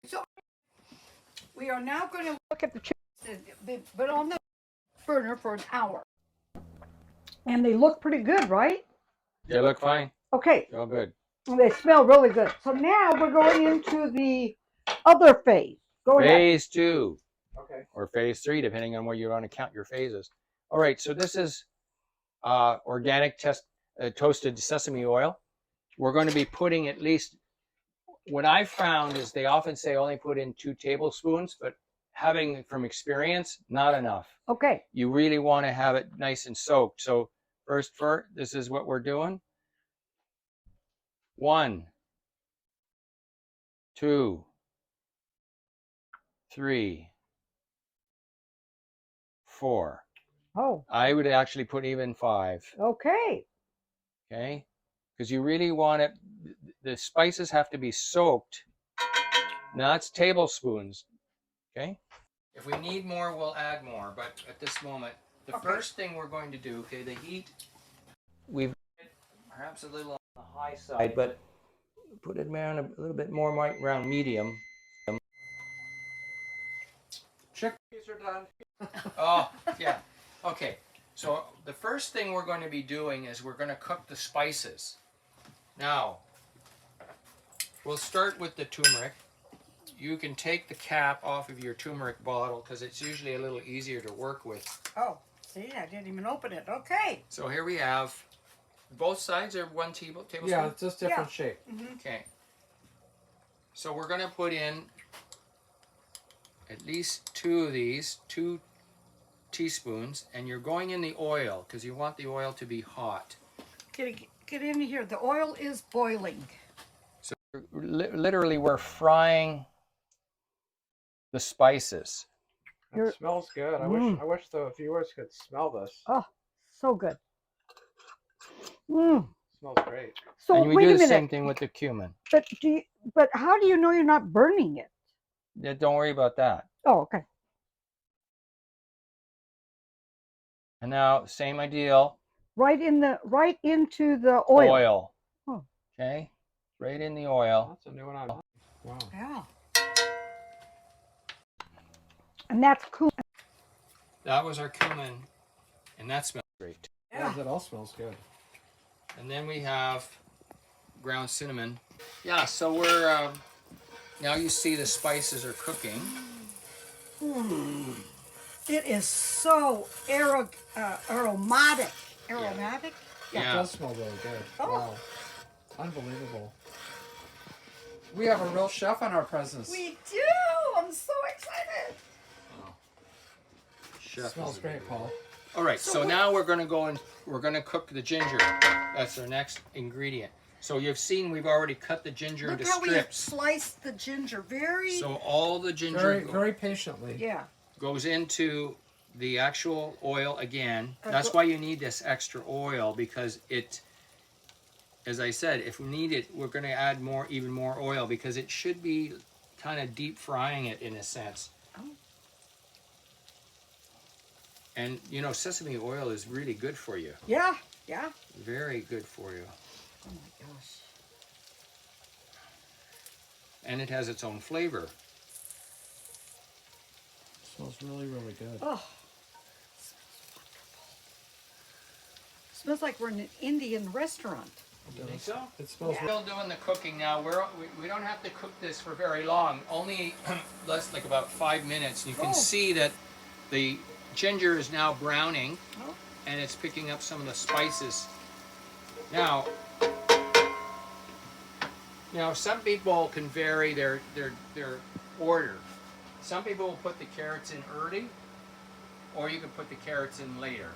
So we are now going to look at the chickens. They've been on the burner for an hour. And they look pretty good, right? They look fine. Okay. All good. They smell really good. So now we're going into the other phase. Go ahead. Phase 2. Okay. Or phase 3, depending on where you want to count your phases. All right, so this is organic toasted sesame oil. We're going to be putting at least, what I've found is they often say only put in 2 tablespoons, but having from experience, not enough. Okay. You really want to have it nice and soaked. So first, this is what we're doing. 1, 2, 3, 4. Oh. I would actually put even 5. Okay. Okay, because you really want it. The spices have to be soaked. Now that's tablespoons. Okay. If we need more, we'll add more. But at this moment, the first thing we're going to do, okay, the heat, we've perhaps a little on the high side, but put it around a little bit more around medium. Chickpeas are done. Oh, yeah. Okay. So the first thing we're going to be doing is we're going to cook the spices. Now, we'll start with the turmeric. You can take the cap off of your turmeric bottle because it's usually a little easier to work with. Oh, see, I didn't even open it. Okay. So here we have, both sides are 1 tablespoon? Yeah, it's just different shape. Mm-hmm. Okay. So we're going to put in at least 2 of these, 2 teaspoons, and you're going in the oil because you want the oil to be hot. Get in here. The oil is boiling. So literally we're frying the spices. It smells good. I wish the viewers could smell this. Oh, so good. Mmm. Smells great. So And we wait do a the minute. same thing with the cumin. But how do you know you're not burning it? Yeah, don't worry about that. Oh, okay. And now, same ideal. Right into the oil. Oh. Okay, right in the oil. That's a new one. Wow. Yeah. And that's cool. That was our cumin, and that smells great. Yeah, that all smells good. And then we have ground cinnamon. Yeah, so we're now you see the spices are cooking. It is so aromatic. Aromatic? Yeah. It does smell really good. Oh. Wow. Unbelievable. We have a real chef on our presence. We do. I'm so excited. It smells great, Paul. All right, so now we're going to go and we're going to cook the ginger. That's our next ingredient. So you've seen we've already cut the ginger into strips. Look how we sliced the ginger. Very. So all the ginger Very patiently. Yeah. goes into the actual oil again. That's why you need this extra oil, because it, as I said, if we need it, we're going to add even more oil, because it should be kind of deep frying it in a sense. Oh. And you know, sesame oil is really good for you. Yeah. Yeah. Very good for you. Oh my gosh. And it has its own flavor. It smells really, really good. Oh. Smells like we're in an Indian restaurant. You think so? It smells. We're still doing the cooking now. We don't have to cook this for very long. Only less, like about 5 minutes. You can see that the ginger is now browning, and it's picking up some of the spices. Now, some people can vary their order. Some people will put the carrots in early, or you can put the carrots in later.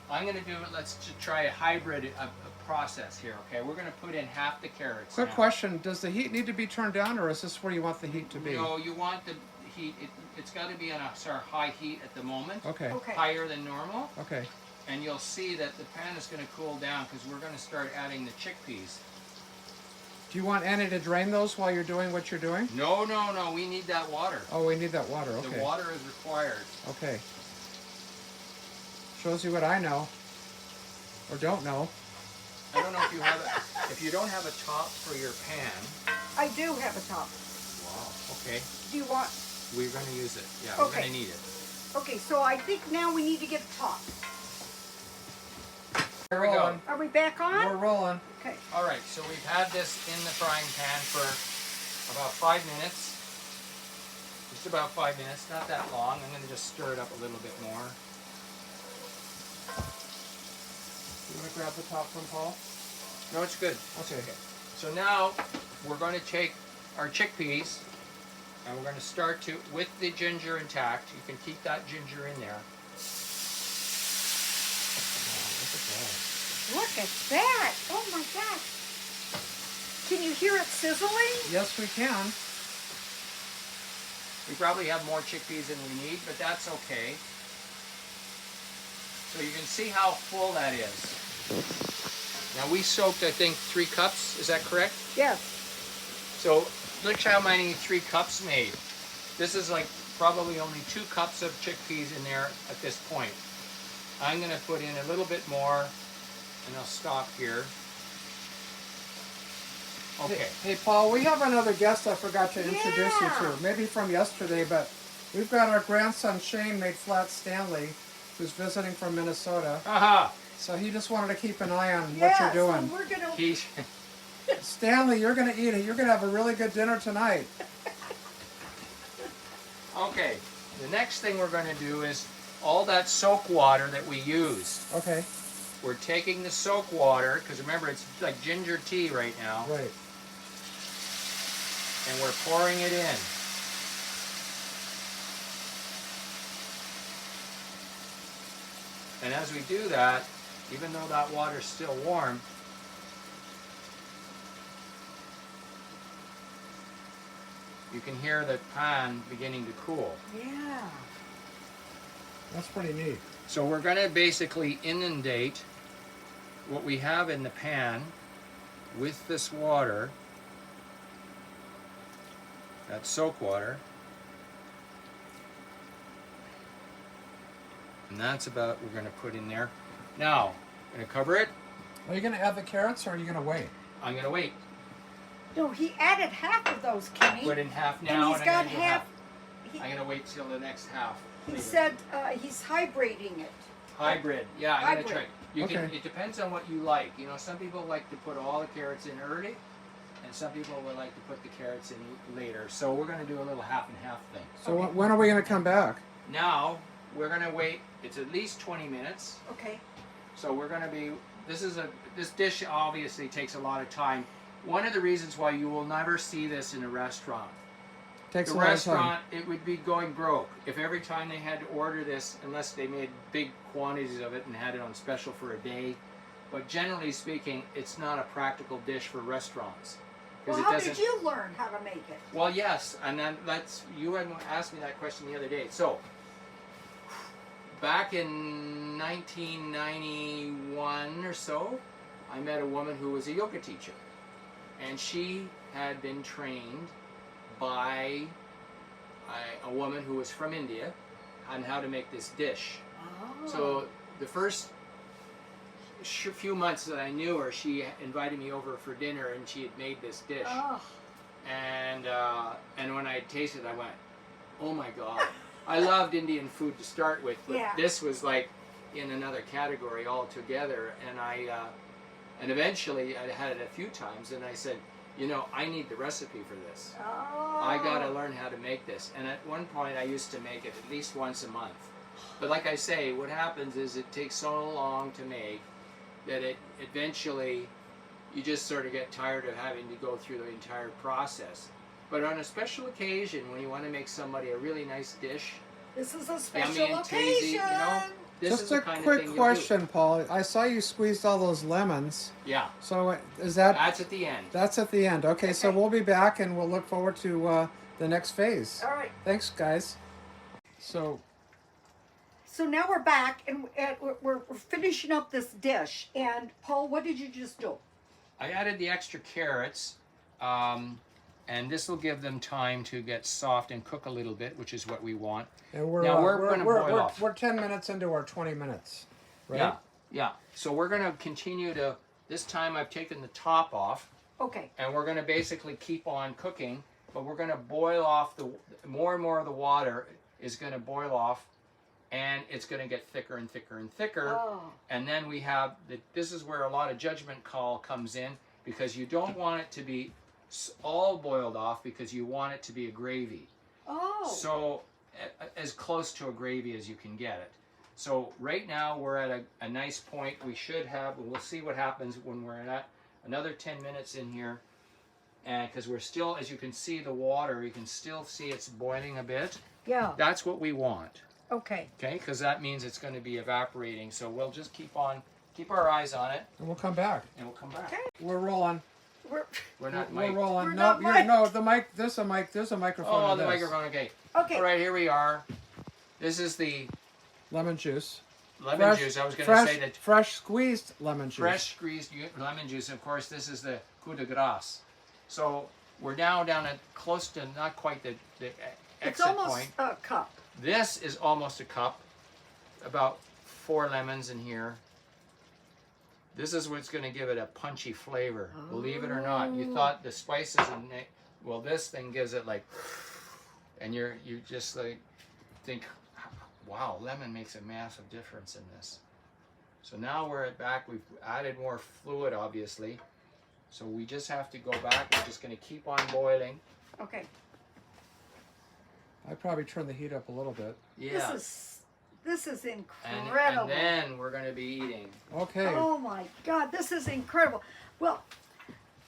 I'm going to do it. Let's just try a hybrid process here. Okay, we're going to put in half the carrots. Quick question: does the heat need to be turned down, or is this where you want the heat to be? No, you want the heat. It's got to be on a sort of high heat at the moment. Okay. Higher than normal. Okay. And you'll see that the pan is going to cool down because we're going to start adding the chickpeas. Do you want Annie to drain those while you're doing what you're doing? No. We need that water. Oh, we need that water. Okay. The water is required. Okay. Shows you what I know, or don't know. I don't know if you have if you don't have a top for your pan. I do have a top. wow. Okay. Do you want? We're going to use it. Yeah, Okay. we're going to need it. Okay, so I think now we need to get top. There we go. Are we back on? We're rolling. Okay. All right, so we've had this in the frying pan for about 5 minutes. Just about 5 minutes, not that long. I'm going to just stir it up a little bit more. You want to grab the top from Paul? No, it's good. Okay. So now we're going to take our chickpeas and we're going to start to, with the ginger intact, you can keep that ginger in there. Look at that. Oh my gosh. Can you hear it sizzling? Yes, we can. We probably have more chickpeas than we need, but that's okay. So you can see how full that is. Now we soaked, I think, 3 cups. Is that correct? Yes. So look how many 3 cups made. This is like probably only 2 cups of chickpeas in there at this point. I'm going to put in a little bit more, and I'll stop here. Okay. Hey, Paul, we have another guest I forgot to introduce you to. Maybe from yesterday, but we've got our grandson Shane made Flat Stanley, who's visiting from Minnesota. Aha! So he just wanted to keep an eye on what you're doing. So we're gonna. He's Stanley, you're going to eat it. You're going to have a really good dinner tonight. okay. The next thing we're going to do is all that soak water that we used. Okay. We're taking the soak water, because remember it's like ginger tea right now, Right. and we're pouring it in. And as we do that, even though that water's still warm, you can hear the pan beginning to cool. Yeah. That's pretty neat. So we're going to basically inundate what we have in the pan with this water, that soak water. And that's about what we're going to put in there. Now, I'm going to cover it. Are you going to add the carrots or are you going to wait? I'm going to wait. No, he added half of those, Kenny. Put in half and now, he's and, got I'm going to do half. half. I'm going to wait till the next half. He later. said he's hydrating it. Hybrid. Yeah, I'm going to try. Hybrid. You can. Okay. It depends on what you like. You know, some people like to put all the carrots in early, and some people would like to put the carrots in later. So we're going to do a little half and half thing. So when are we going to come back? Now we're going to wait. It's at least 20 minutes. Okay. So we're going to be. This dish obviously takes a lot of time. One of the reasons why you will never see this in a restaurant. Takes The a lot of time. restaurant, it would be going broke if every time they had to order this, unless they made big quantities of it and had it on special for a day. But generally speaking, it's not a practical dish for restaurants. Well, it how doesn't. did you learn how to make it? Well, yes, and then you had asked me that question the other day. So, back in 1991 or so, I met a woman who was a yoga teacher, and she had been trained by a woman who was from India on how to make this dish. Oh. So the first few months that I knew her, she invited me over for dinner, and she had made this dish. Oh. And when I tasted it, I went, "Oh my God!" I loved Indian food to start with, but Yeah. this was like in another category altogether. And and eventually I had it a few times, and I said, "You know, I need the recipe for this. Oh. I got to learn how to make this." And at one point, I used to make it at least once a month. But like I say, what happens is it takes so long to make that it eventually you just sort of get tired of having to go through the entire process. But on a special occasion, when you want to make somebody a really nice dish, This is a yummy special and tasty, occasion. you know, this is Just the a kind of quick thing you'll question, Paul. I saw you squeezed all those lemons. do. Yeah, So is that... that's at the end. That's at the end. Okay, so Okay. we'll be back and we'll look forward to the next phase. All right. Thanks, guys. So, So now we're back, and we're finishing up this dish. And Paul, what did you just do? I added the extra carrots, and this will give them time to get soft and cook a little bit, which is what we want. and we're Now we're gonna boil off. We're 10 minutes into our 20 minutes, right? Yeah, yeah. So we're going to continue to, this time I've taken the top off, Okay. and we're going to basically keep on cooking. but we're going to boil off more and more of the water is going to boil off, and it's going to get thicker and thicker and thicker. Oh. And then we have this is where a lot of judgment call comes in, because you don't want it to be all boiled off, because you want it to be a gravy. Oh. So as close to a gravy as you can get it. So right now we're at a nice point. We should have, we'll see what happens when we're at another 10 minutes in here. And because we're still, as you can see the water, you can still see it's boiling a bit. Yeah. That's what we want. Okay. Okay, because that means it's going to be evaporating. So we'll just keep our eyes on it, And we'll come back. and we'll come back. Okay. We're rolling. We're not We're mic. rolling. We're No, not mic. no, the mic. There's a mic. There's a microphone. Oh, on the this. microphone. Okay. Okay. All right, here we are. This is the Lemon juice. lemon juice. I was going to say that fresh squeezed lemon juice. fresh squeezed lemon juice. Of course, this is the coup de grace. So we're now down at close to not quite the It's exit almost point. a cup. This is almost a cup. About 4 lemons in here. This is what's going to give it a punchy flavor. Believe it or not, you thought the spices and well, this thing gives it like, and you just like think, wow, lemon makes a massive difference in this. So now we're back. We've added more fluid, obviously. So we just have to go back. We're just going to keep on boiling. Okay. I'd probably turn the heat up a little bit. Yeah. This is and incredible. then we're going to be eating. Okay. Oh my God, this is incredible. Well,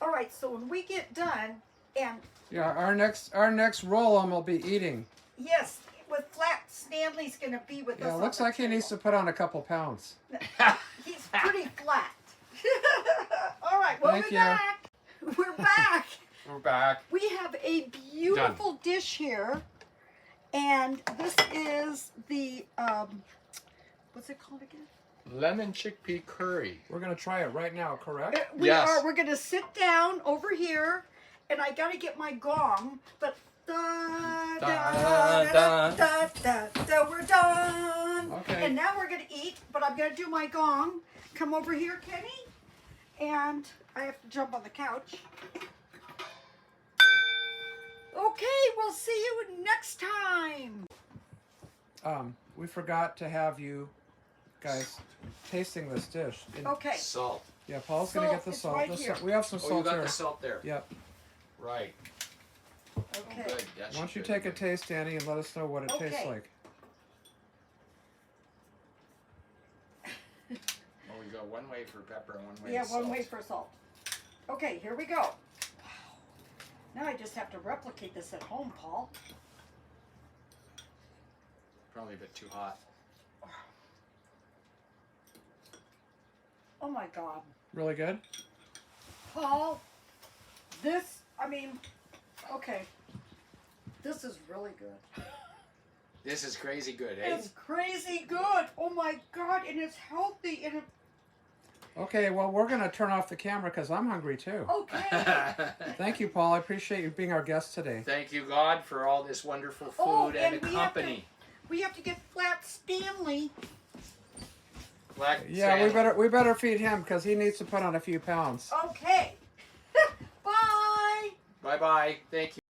all right. So when we get done, and Yeah, our next roll-on will be eating. yes, with Flat Stanley's going to be with us. Yeah, on looks the like he needs to table. put on a couple pounds. He's pretty flat. All right, Thank welcome you. back. We're back. We're back. We have a beautiful dish here, and this is the what's it called again? Lemon chickpea curry. We're gonna try it right now, correct? Yes. We're gonna sit down over here, and I gotta get my gong, but da da da da da da. We're done. Okay. And now we're gonna eat, but I'm gonna do my gong. Come over here, Kenny, and I have to jump on the couch. Okay, we'll see you next time. We forgot to have you guys tasting this dish. And- Okay. Salt. Yeah, Paul's gonna get the It's salt. right The here. We have some Oh, you salt got here. the salt there. Yep. Right. Okay. Good. That Why don't should you be take a good. taste, Danny, and let us know what it tastes Okay. like. Oh, we got one way for pepper and one way Yeah, for salt. one way for salt. Okay, here we go. Wow. Now I just have to replicate this at home, Paul. Probably a bit too hot. Oh my God. Really good? Paul, this, okay. This is really good. This is crazy good, eh? It's crazy good. Oh my God, and it's healthy. And Okay, well, we're gonna turn off the camera because I'm hungry too. okay. Thank you, Paul. I appreciate you being our guest today. Thank you, God, for all this wonderful food Oh, and and the we have to- company. We have to get Flat Stanley. Black Yeah, Stanley. we better feed him because he needs to put on a few pounds. Okay. Bye. Bye-bye. Thank you.